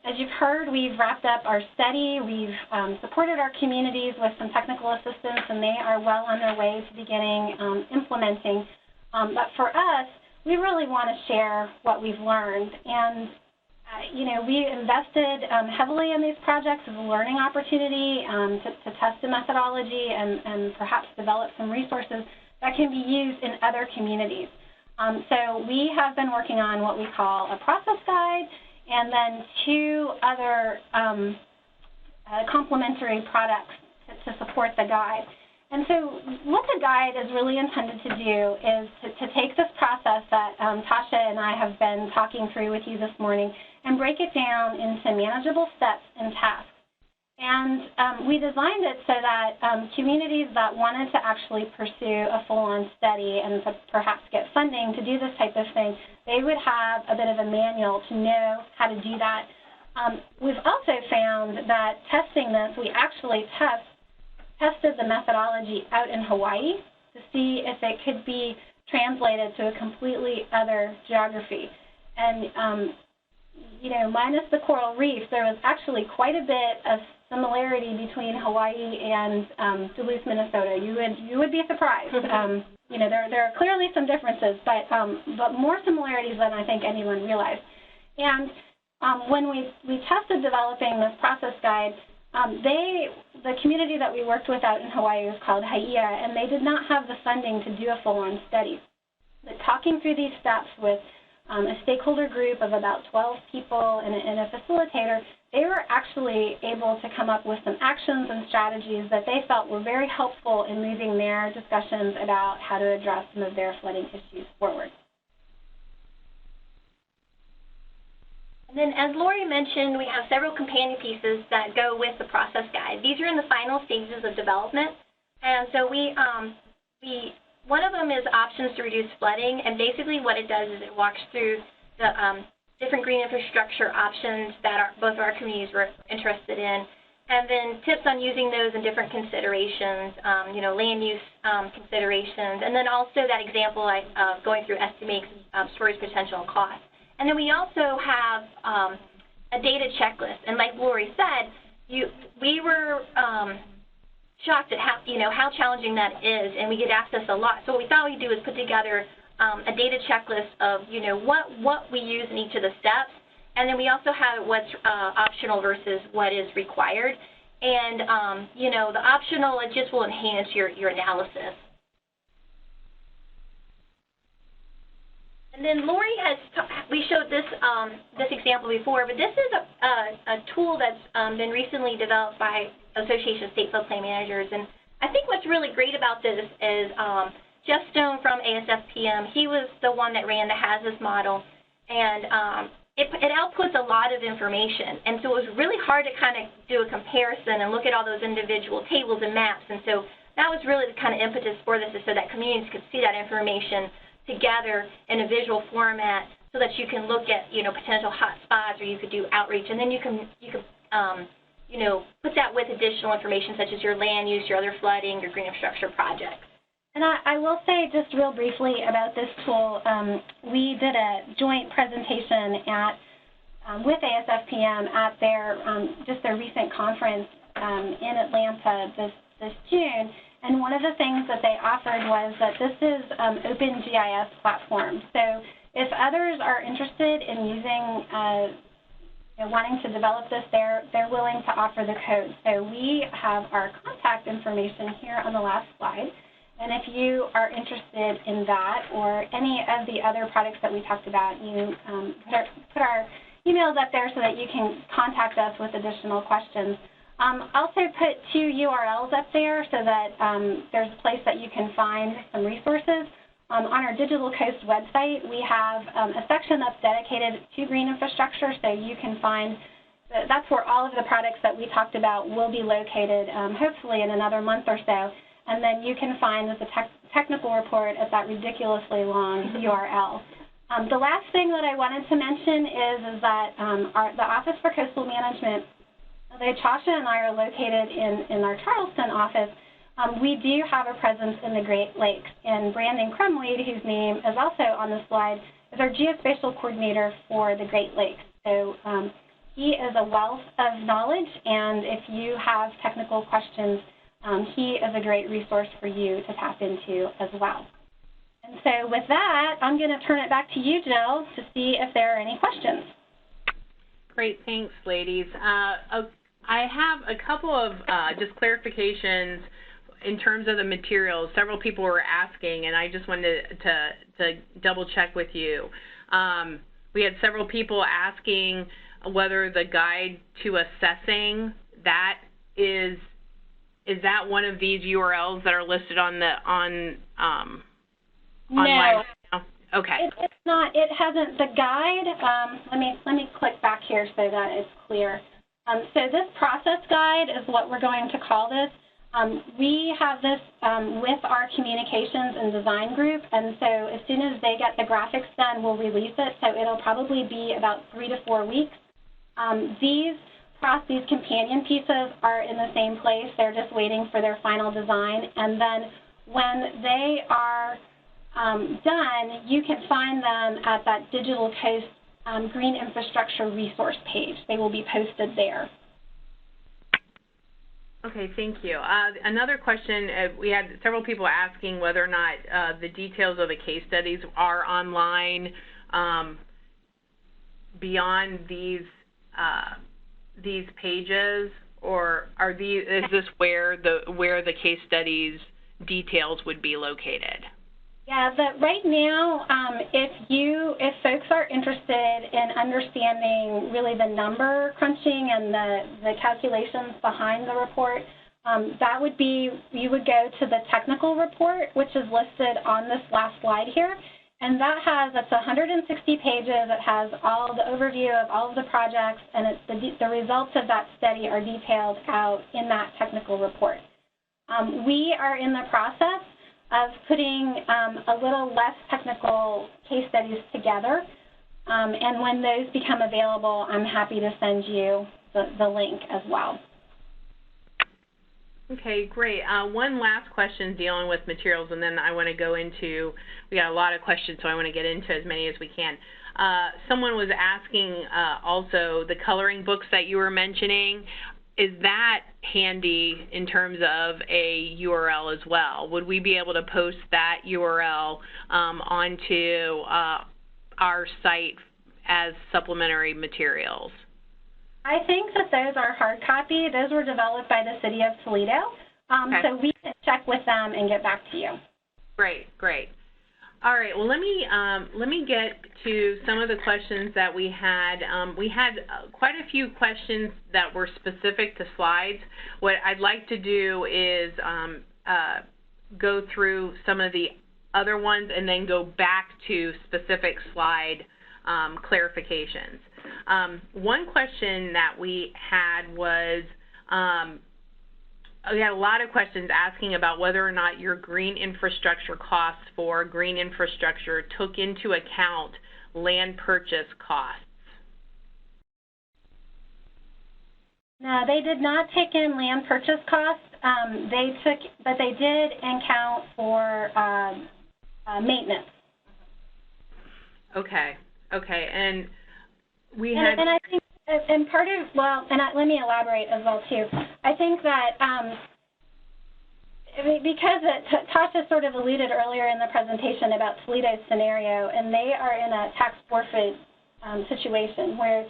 as you've heard, we've wrapped up our study. We've supported our communities with some technical assistance, and they are well on their way to beginning implementing. But for us, we really want to share what we've learned. And we invested heavily in these projects as a learning opportunity to test the methodology and perhaps develop some resources that can be used in other communities. So we have been working on what we call a process guide and then 2 other complementary products to support the guide. And so what the guide is really intended to do is to take this process that Tasha and I have been talking through with you this morning and break it down into manageable steps and tasks. And we designed it so that communities that wanted to actually pursue a full-on study and to perhaps get funding to do this type of thing, they would have a bit of a manual to know how to do that. We've also found that testing this, we actually tested the methodology out in Hawaii to see if it could be translated to a completely other geography. And, minus the coral reef, there was actually quite a bit of similarity between Hawaii and Duluth, Minnesota. You would be surprised. You know, there are clearly some differences, but more similarities than I think anyone realized. And when we tested developing this process guide, the community that we worked with out in Hawaii was called HAIA, and they did not have the funding to do a full-on study. But talking through these steps with a stakeholder group of about 12 people and a facilitator, they were actually able to come up with some actions and strategies that they felt were very helpful in moving their discussions about how to address some of their flooding issues forward. And then, as Lori mentioned, we have several companion pieces that go with the process guide. These are in the final stages of development, and so one of them is options to reduce flooding, and basically what it does is it walks through the different green infrastructure options that both of our communities were interested in, and then tips on using those in different considerations, you know, land use considerations, and then also that example of going through estimating storage potential and cost. And then we also have a data checklist, and like Lori said, we were shocked at how challenging that is, and we get asked this a lot. So what we thought we'd do is put together a data checklist of what we use in each of the steps, and then we also have what's optional versus what is required. And the optional, it just will enhance your analysis. And then Lori we showed this example before, but this is a tool that's been recently developed by Association of State Floodplain Managers. And I think what's really great about this is Jeff Stone from ASFPM, he was the one that ran the HAZAS model, and it outputs a lot of information. And so it was really hard to kind of do a comparison and look at all those individual tables and maps. And so that was really the kind of impetus for this, is so that communities could see that information together in a visual format, so that you can look at potential hot spots, or you could do outreach, and then you can put that with additional information such as your land use, your other flooding, your green infrastructure projects. And I will say just real briefly about this tool, we did a joint presentation with ASFPM at their recent conference in Atlanta this June. And one of the things that they offered was that this is open GIS platform. So if others are interested in using, wanting to develop this, they're willing to offer the code. So we have our contact information here on the last slide. And if you are interested in that or any of the other products that we talked about, you put our emails up there so that you can contact us with additional questions. Also put 2 URLs up there so that there's a place that you can find some resources. On our Digital Coast website, we have a section that's dedicated to green infrastructure, so you can find that's where all of the products that we talked about will be located, hopefully in another month or so. And then you can find the technical report at that ridiculously long URL. The last thing that I wanted to mention is that the Office for Coastal Management, although Chasha and I are located in our Charleston office, we do have a presence in the Great Lakes. And Brandon Crumweed, whose name is also on the slide, is our geospatial coordinator for the Great Lakes. So he is a wealth of knowledge, and if you have technical questions, he is a great resource for you to tap into as well. And so with that, I'm going to turn it back to you, Jill, to see if there are any questions. Great, thanks, ladies. I have a couple of just clarifications in terms of the materials. Several people were asking, and I just wanted to double check with you. We had several people asking whether the guide to assessing, that is that one of these URLs that are listed on the online? No. Okay. It's not. It hasn't. The guide. Let me click back here so that it's clear. So this process guide is what we're going to call this. We have this with our communications and design group, and so as soon as they get the graphics done, we'll release it. So it'll probably be about 3 to 4 weeks. These companion pieces are in the same place. They're just waiting for their final design, and then when they are done, you can find them at that Digital Coast Green Infrastructure resource page. They will be posted there. Okay, thank you. Another question, we had several people asking whether or not the details of the case studies are online beyond these pages, or is this where the case studies details would be located? Yeah, right now, if folks are interested in understanding really the number crunching and the calculations behind the report, that would be, you would go to the technical report, which is listed on this last slide here, and it's 160 pages. It has all the overview of all of the projects, and the results of that study are detailed out in that technical report. We are in the process of putting a little less technical case studies together, and when those become available, I'm happy to send you the link as well. Okay, great. One last question dealing with materials, and then I want to go into, we got a lot of questions, so I want to get into as many as we can. Someone was asking also the coloring books that you were mentioning. Is that handy in terms of a URL as well? Would we be able to post that URL onto our site as supplementary materials? I think that those are hard copy. Those were developed by the City of Toledo, okay. So we can check with them and get back to you. Great, great. All right. Well, let me get to some of the questions that we had. We had quite a few questions that were specific to slides. What I'd like to do is go through some of the other ones and then go back to specific slide clarifications. One question that we had was, we had a lot of questions asking about whether or not your green infrastructure costs for green infrastructure took into account land purchase costs. No, they did not take in land purchase costs. But they did account for maintenance. Okay, okay, and we had. And I think. And part of, let me elaborate as well, too. I think that because Tasha sort of alluded earlier in the presentation about Toledo's scenario, and they are in a tax forfeit situation where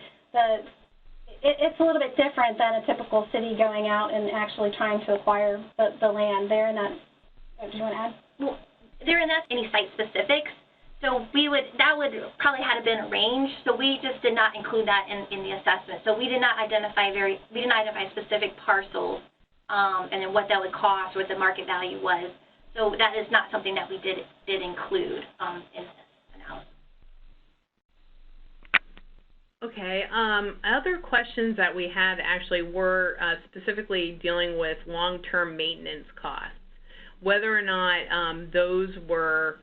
it's a little bit different than a typical city going out and actually trying to acquire the land. They're in that, do you want to add? Well, they're in that any site specifics. So that would probably have been a range. So we just did not include that in the assessment. So we did not identify specific parcels and then what that would cost, what the market value was. So that is not something that we did include in this analysis. Okay. Other questions that we had actually were specifically dealing with long-term maintenance costs, whether or not those were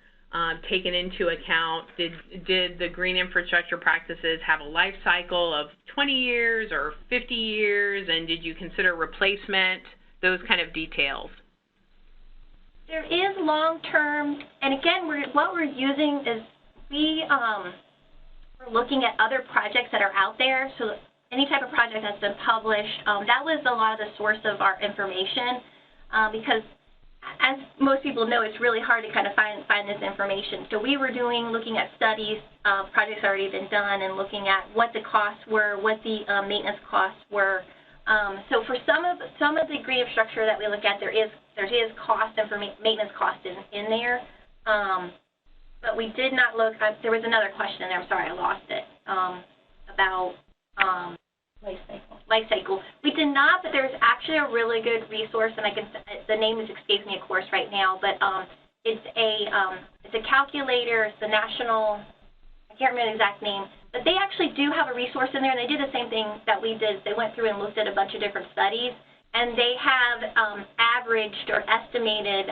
taken into account. Did the green infrastructure practices have a life cycle of 20 years or 50 years, and did you consider replacement, those kind of details? There is long-term, and again, what we're using is we're looking at other projects that are out there, so any type of project that's been published, that was a lot of the source of our information, because as most people know, it's really hard to kind of find this information. So we were looking at studies, projects already been done, and looking at what the costs were, what the maintenance costs were. So for some of the green infrastructure that we look at, there is cost and maintenance cost in there. But we did not look. There was another question there. I'm sorry, I lost it. About life cycle. We did not, but there's actually a really good resource, and the name escapes me, of course, right now. But it's a calculator. It's the national. I can't remember the exact name, but they actually do have a resource in there, and they did the same thing that we did. They went through and looked at a bunch of different studies, and they have averaged or estimated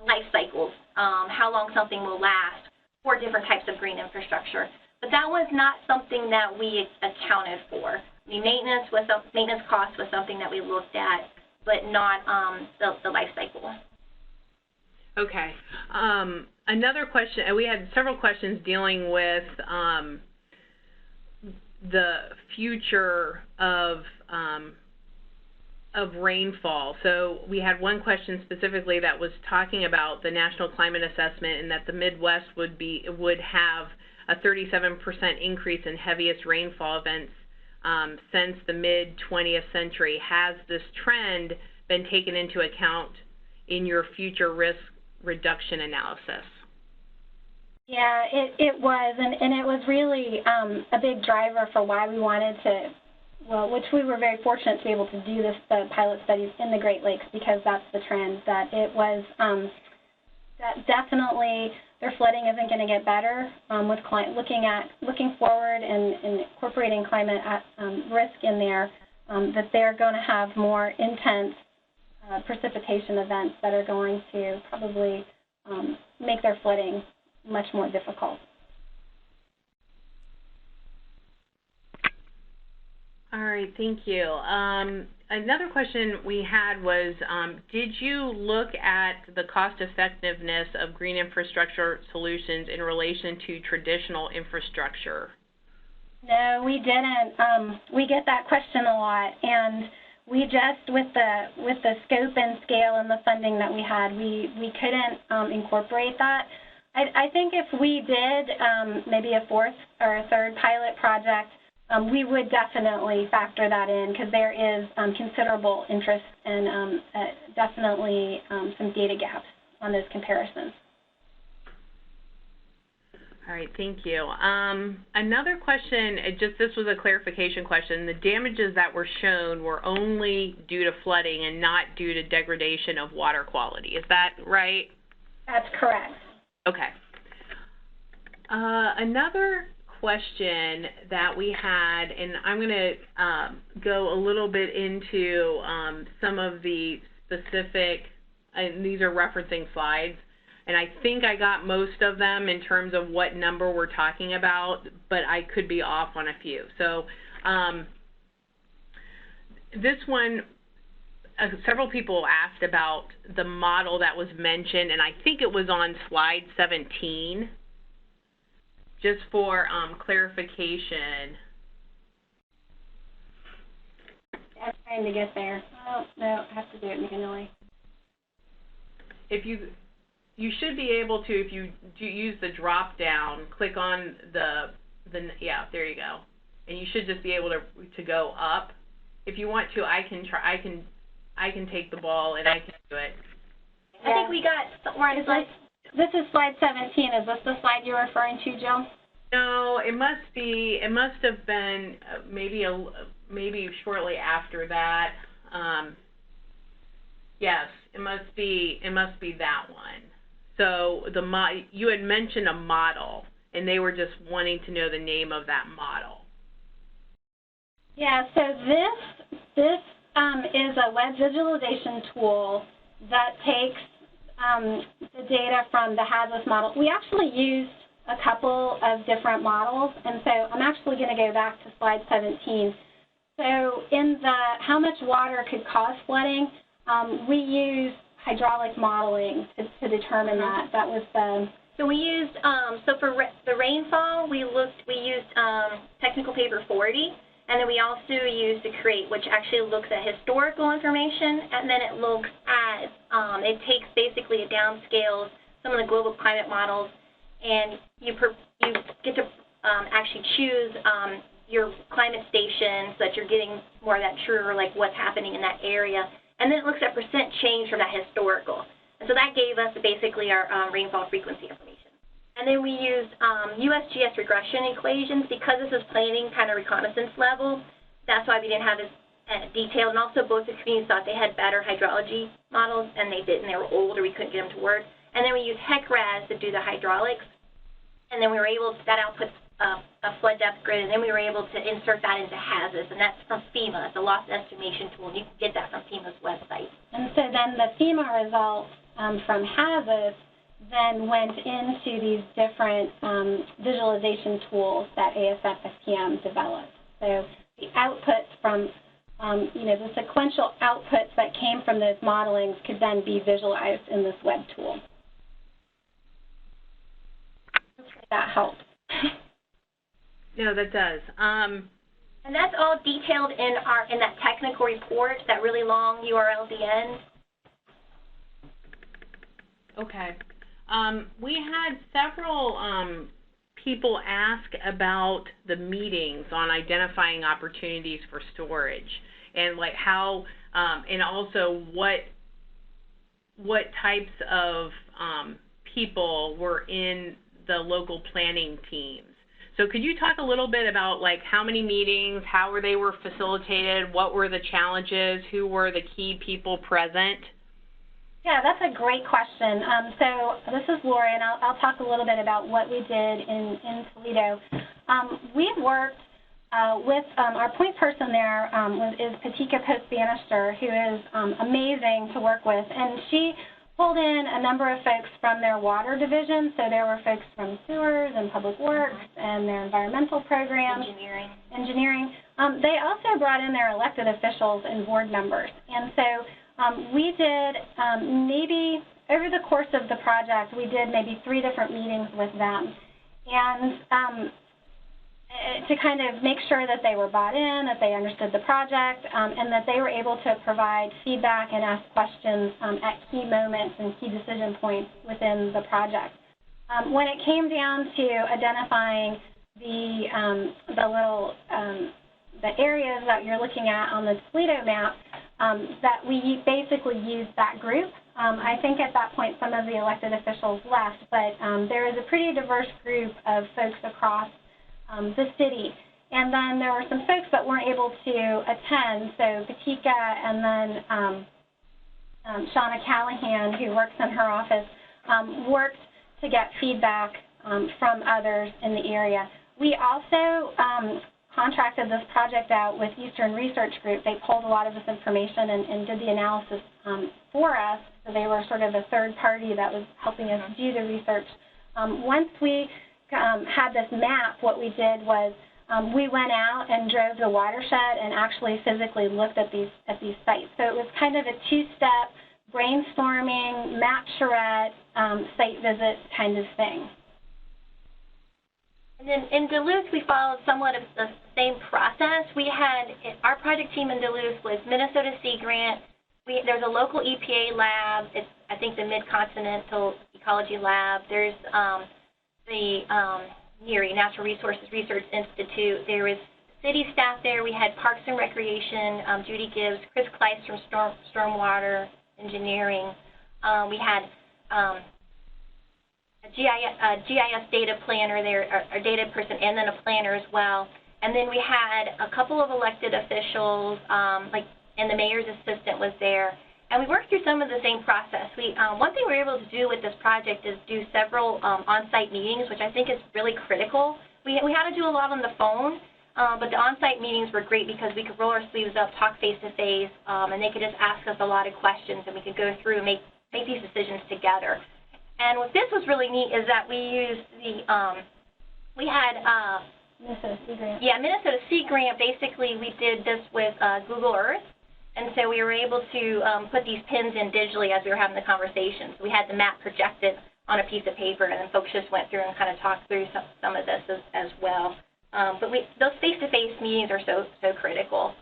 life cycles, how long something will last for different types of green infrastructure. But that was not something that we accounted for. The maintenance cost was something that we looked at, but not the life cycle. Okay. Another question, we had several questions dealing with the future of of rainfall. So we had one question specifically that was talking about the National Climate Assessment and that the Midwest would have a 37% increase in heaviest rainfall events since the mid-20th century. Has this trend been taken into account in your future risk reduction analysis? Yeah, it was, and it was really a big driver for why we wanted to, well, which we were very fortunate to be able to do the pilot studies in the Great Lakes, because that's the trend, that it was, that definitely their flooding isn't going to get better with looking forward and incorporating climate risk in there, that they're going to have more intense precipitation events that are going to probably make their flooding much more difficult. All right, thank you. Another question we had was, did you look at the cost effectiveness of green infrastructure solutions in relation to traditional infrastructure? No, we didn't. We get that question a lot, and we just, with the scope and scale and the funding that we had, we couldn't incorporate that. I think if we did maybe a fourth or a third pilot project, we would definitely factor that in, because there is considerable interest and definitely some data gaps on those comparisons. All right, thank you. Another question, this was a clarification question. The damages that were shown were only due to flooding and not due to degradation of water quality. Is that right? That's correct. Okay. Another question that we had, and I'm going to go a little bit into some of the specific, and these are referencing slides, and I think I got most of them in terms of what number we're talking about, but I could be off on a few. So this one, several people asked about the model that was mentioned, and I think it was on slide 17. Just for clarification. I'm trying to get there. Oh, no, I have to do it manually. If you should be able to, if you do use the drop down, click on the yeah, there you go, and you should just be able to go up. If you want to, I can take the ball and I can do it. I think we got, we're on slide. This is slide 17. Is this the slide you're referring to, Jill? No, it must be. It must have been maybe shortly after that. Yes, it must be that one. So you had mentioned a model, and they were just wanting to know the name of that model. Yeah. So this is a web visualization tool that takes the data from the HAZUS model. We actually used a couple of different models, and so I'm actually going to go back to slide 17. So in the how much water could cause flooding, we used hydraulic modeling to determine that. That was the... So we used, so for the rainfall, we used technical paper 40, and then we also used a crate, which actually looks at historical information, and then it looks at, it takes basically a downscales some of the global climate models, and you get to actually choose your climate station so that you're getting more of that truer, like what's happening in that area. And then it looks at percent change from that historical. And so that gave us basically our rainfall frequency information. And then we used USGS regression equations because this is planning kind of reconnaissance level. That's why we didn't have as detailed. And also both the communities thought they had better hydrology models, and they didn't. They were old, or we couldn't get them to work. And then we used HEC-RAS to do the hydraulics. And then we were able to, that outputs a flood depth grid, and then we were able to insert that into HAZUS, and that's from FEMA. It's a loss estimation tool, and you can get that from FEMA's website. And so then the FEMA results from HAZUS then went into these different visualization tools that ASF SPM developed. So the outputs from, the sequential outputs that came from those modelings could then be visualized in this web tool. Hopefully that helps. No, that does. And that's all detailed in that technical report, that really long URL at the end. Okay. We had several people ask about the meetings on identifying opportunities for storage, and like how, and also what types of people were in the local planning teams. So could you talk a little bit about like how many meetings, how they were facilitated, what were the challenges, who were the key people present? Yeah, that's a great question. So this is Lori, and I'll talk a little bit about what we did in Toledo. We worked with our point person there is Patika Post-Bannister, who is amazing to work with, and she pulled in a number of folks from their water division. So there were folks from sewers and public works and their environmental programs. Engineering. They also brought in their elected officials and board members. And so we did maybe, over the course of the project, we did maybe 3 different meetings with them. And to kind of make sure that they were bought in, that they understood the project, and that they were able to provide feedback and ask questions at key moments and key decision points within the project. When it came down to identifying the areas that you're looking at on the Toledo map, that we basically used that group. I think at that point some of the elected officials left, but there is a pretty diverse group of folks across the city. And then there were some folks that weren't able to attend, so Patika and then Shauna Callahan, who works in her office, worked to get feedback from others in the area. We also contracted this project out with Eastern Research Group. They pulled a lot of this information and did the analysis for us, so they were sort of a third party that was helping us do the research. Once we had this map, what we did was we went out and drove the watershed and actually physically looked at these sites. So it was kind of a 2-step brainstorming, map charrette, site visit kind of thing. And then in Duluth, we followed somewhat of the same process. We had our project team in Duluth was Minnesota Sea Grant. There's a local EPA lab. It's, I think, the Mid-Continental Ecology Lab. There's the NERI, Natural Resources Research Institute. There was city staff there. We had Parks and Recreation, Judy Gibbs, Chris Kleiss from Stormwater Engineering. We had a GIS data planner there, a data person, and then a planner as well. And then we had a couple of elected officials, and the mayor's assistant was there. And we worked through some of the same process. One thing we were able to do with this project is do several on-site meetings, which I think is really critical. We had to do a lot on the phone, but the on-site meetings were great because we could roll our sleeves up, talk face-to-face, and they could just ask us a lot of questions, and we could go through and make these decisions together. And what this was really neat is that we used we had Minnesota Sea Grant. Yeah, Minnesota Sea Grant. Basically, we did this with Google Earth. And so we were able to put these pins in digitally as we were having the conversations. We had the map projected on a piece of paper, and then folks just went through and kind of talked through some of this as well. But those face-to-face meetings are so critical.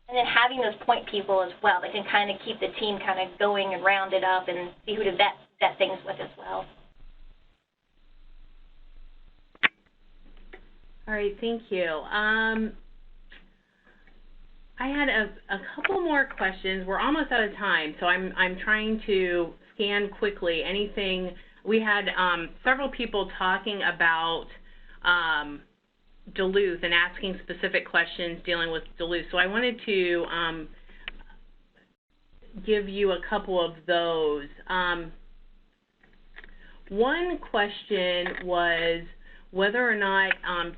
And then having those point people as well, they can kind of keep the team kind of going and round it up and see who to vet things with as well. All right, thank you. I had a couple more questions. We're almost out of time, so I'm trying to scan quickly. Anything, we had several people talking about Duluth and asking specific questions dealing with Duluth. So I wanted to give you a couple of those. One question was whether or not,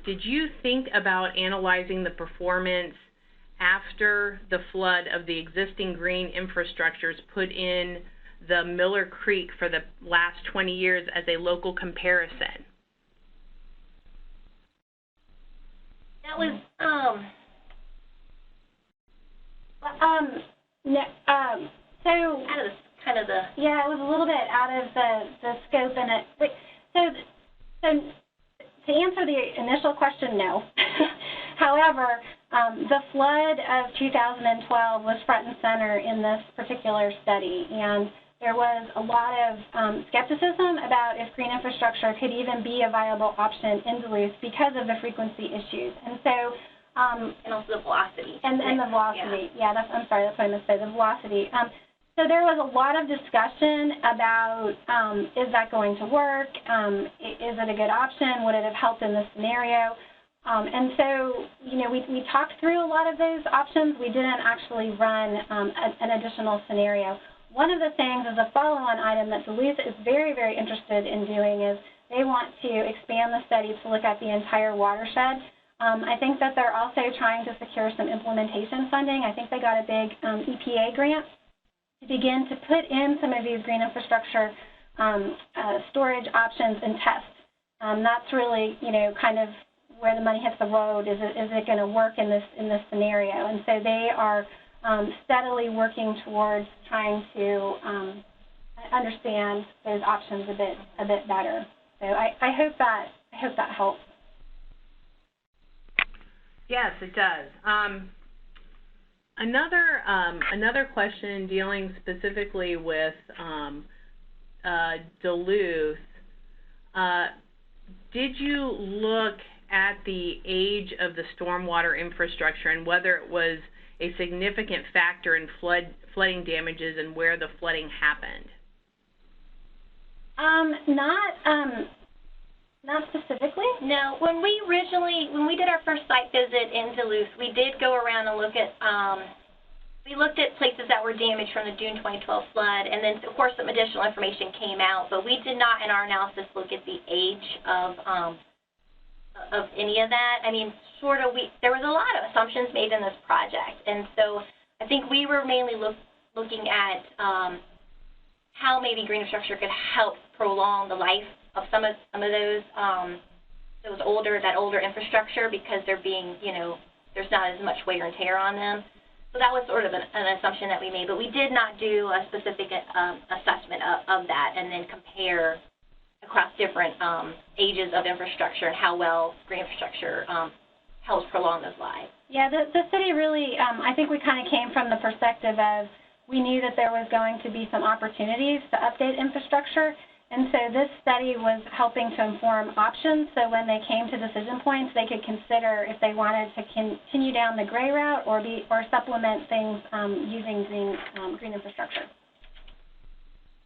did you think about analyzing the performance after the flood of the existing green infrastructures put in the Miller Creek for the last 20 years as a local comparison? That was so kind of the yeah, it was a little bit out of the scope in it. So to answer the initial question, no. However, the flood of 2012 was front and center in this particular study, and there was a lot of skepticism about if green infrastructure could even be a viable option in Duluth because of the frequency issues. And so, and also the velocity. And the velocity. Yeah, I'm sorry, that's what I must say, the velocity. So there was a lot of discussion about is that going to work? Is it a good option? Would it have helped in this scenario? And so, you know, we talked through a lot of those options. We didn't actually run an additional scenario. One of the things is a follow-on item that Duluth is very, very interested in doing is they want to expand the study to look at the entire watershed. I think that they're also trying to secure some implementation funding. I think they got a big EPA grant to begin to put in some of these green infrastructure storage options and tests. That's really, you know, kind of where the money hits the road. Is it going to work in this scenario? And so they are steadily working towards trying to understand those options a bit better. So I hope that helps. Yes, it does. Another question dealing specifically with Duluth. Did you look at the age of the stormwater infrastructure and whether it was a significant factor in flooding damages and where the flooding happened? Not specifically. No. When we did our first site visit in Duluth, we did go around and look at we looked at places that were damaged from the June 2012 flood, and then of course some additional information came out, but we did not in our analysis look at the age of any of that. I mean, there was a lot of assumptions made in this project, and so I think we were mainly looking at how maybe green infrastructure could help prolong the life of some of those older infrastructure, because they're being, you know, there's not as much wear and tear on them. So that was sort of an assumption that we made, but we did not do a specific assessment of that and then compare across different ages of infrastructure and how well green infrastructure helps prolong those lives. Yeah, the city really, I think we kind of came from the perspective of we knew that there was going to be some opportunities to update infrastructure, and so this study was helping to inform options, so when they came to decision points, they could consider if they wanted to continue down the gray route or supplement things using green infrastructure.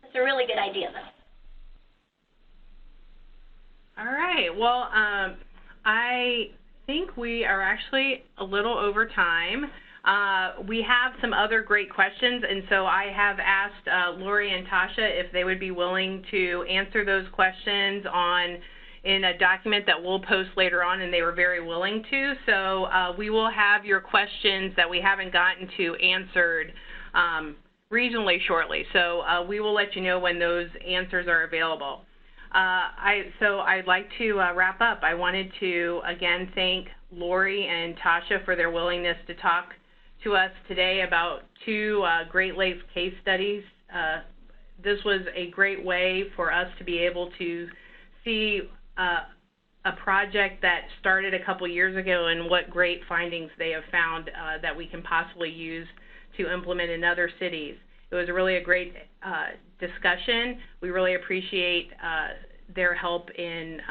It's a really good idea, though. All right. Well, I think we are actually a little over time. We have some other great questions, and so I have asked Lori and Tasha if they would be willing to answer those questions in a document that we'll post later on, and they were very willing to. So we will have your questions that we haven't gotten to answered reasonably shortly. So we will let you know when those answers are available. So I'd like to wrap up. I wanted to, again, thank Lori and Tasha for their willingness to talk to us today about two Great Lakes case studies. This was a great way for us to be able to see a project that started a couple years ago and what great findings they have found that we can possibly use to implement in other cities. It was really a great discussion. We really appreciate their help in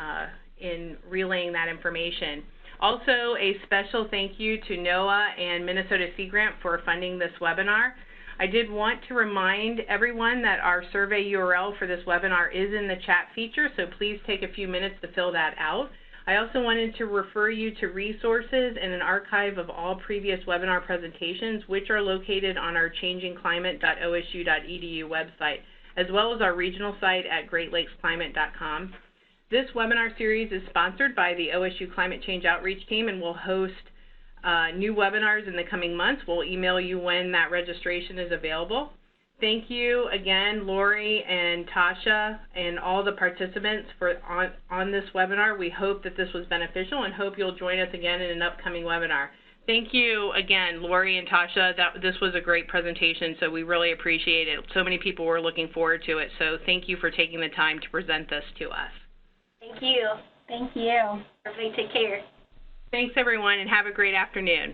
relaying that information. Also, a special thank you to NOAA and Minnesota Sea Grant for funding this webinar. I did want to remind everyone that our survey URL for this webinar is in the chat feature, so please take a few minutes to fill that out. I also wanted to refer you to resources and an archive of all previous webinar presentations, which are located on our changingclimate.osu.edu website, as well as our regional site at greatlakesclimate.com. This webinar series is sponsored by the OSU Climate Change Outreach Team and will host new webinars in the coming months. We'll email you when that registration is available. Thank you again, Lori and Tasha and all the participants on this webinar. We hope that this was beneficial and hope you'll join us again in an upcoming webinar. Thank you again, Lori and Tasha. This was a great presentation, so we really appreciate it. So many people were looking forward to it, so thank you for taking the time to present this to us. Thank you. Thank you. Everybody take care. Thanks, everyone, and have a great afternoon.